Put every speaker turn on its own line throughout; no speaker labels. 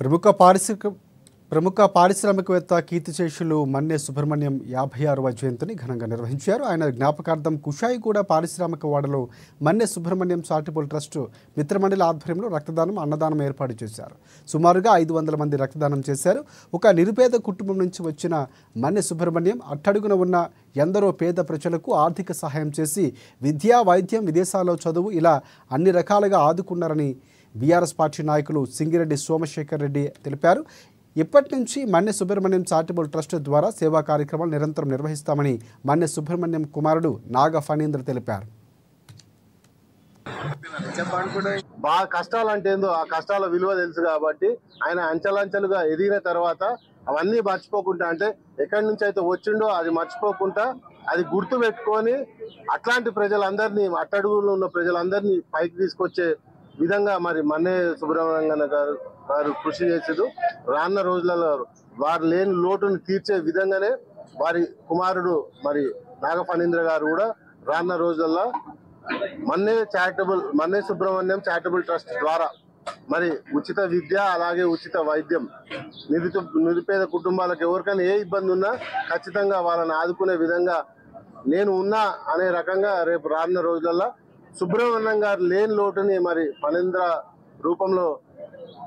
ప్రముఖ పారిశ్రామికవేత్త కీర్తిశేషులు మన్నె సుబ్రహ్మణ్యం 56వ జయంతిని ఘనంగా నిర్వహించారు. ఆయన జ్ఞాపకార్థం కుషాయిగూడ పారిశ్రామిక వాడలో మన్నె సుబ్రహ్మణ్యం చారిటబుల్ ట్రస్ట్ మిత్రమండలి ఆధ్వర్యంలో రక్తదానం, అన్నదానం ఏర్పాటు చేశారు. సుమారుగా 500 మంది రక్తదానం చేశారు. ఒక నిరుపేద కుటుంబం నుంచి వచ్చిన మన్నె సుబ్రహ్మణ్యం అట్టడుగున ఉన్న ఎందరో పేద ప్రజలకు ఆర్థిక సహాయం చేసి విద్య, వైద్యం, విదేశాల్లో చదువు ఇలా అన్ని రకాలుగా ఆదుకున్నారని బీఆర్ఎస్ పార్టీ నాయకులు సింగిరెడ్డి సోమశేఖర్ రెడ్డి తెలిపారు. ఇప్పటి నుంచి మన్నె సుబ్రహ్మణ్యం చారిటబుల్ ట్రస్ట్ ద్వారా సేవా కార్యక్రమాలు నిరంతరం నిర్వహిస్తామని మన్నె సుబ్రహ్మణ్యం కుమారుడు నాగ ఫణీంద్ర తెలిపారు.
బాగా కష్టాలు అంటే ఏందో ఆ కష్టాల విలువ తెలుసు కాబట్టి ఆయన అంచెలంచెలుగా ఎదిగిన తర్వాత అవన్నీ మర్చిపోకుండా, అంటే ఎక్కడి నుంచి అయితే వచ్చిండో అది మర్చిపోకుండా అది గుర్తు పెట్టుకొని అట్లాంటి ప్రజలందరినీ, అట్టడుగులో ఉన్న ప్రజలందరినీ పైకి తీసుకొచ్చే విధంగా మరి మన్నె సుబ్రహ్మణ్యం గారు కృషి చేసేది. రానున్న రోజులలో వారు లేని లోటును తీర్చే విధంగానే వారి కుమారుడు మరి నాగ ఫణీంద్ర గారు కూడా రానున్న రోజులలో మన్నె సుబ్రహ్మణ్యం చారిటబుల్ ట్రస్ట్ ద్వారా మరి ఉచిత విద్య, అలాగే ఉచిత వైద్యం, నిరుపేద కుటుంబాలకు ఎవరికైనా ఏ ఇబ్బంది ఉన్నా ఖచ్చితంగా వాళ్ళని ఆదుకునే విధంగా నేను ఉన్నా అనే రకంగా రేపు రానున్న రోజులలో సుబ్రహ్మణ్యం గారు లేని లోటుని మరి ఫణీంద్ర రూపంలో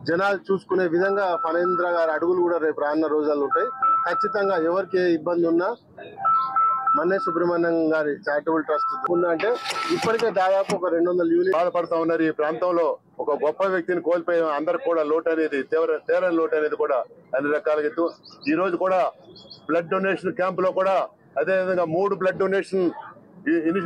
జనాలు చూసుకునే విధంగా ఫణీంద్ర గారి అడుగులు కూడా రేపు రానున్న రోజుల్లో ఉంటాయి. ఖచ్చితంగా ఎవరికి ఏ ఇబ్బంది ఉన్నా మన్నె సుబ్రహ్మణ్యం గారి చారిటబుల్ ట్రస్ట్ ఉందంటే ఇప్పటికే దాదాపు ఒక 200 యూనిట్ బాధపడుతూ ఉన్నారు. ఈ ప్రాంతంలో ఒక గొప్ప వ్యక్తిని కోల్పోయాం. అందరికి కూడా లోటు అనేది తీవ్రమైన లోటు అనేది కూడా అన్ని రకాలుగా ఈ రోజు కూడా బ్లడ్ డొనేషన్ క్యాంప్ లో కూడా అదేవిధంగా 3 బ్లడ్ డొనేషన్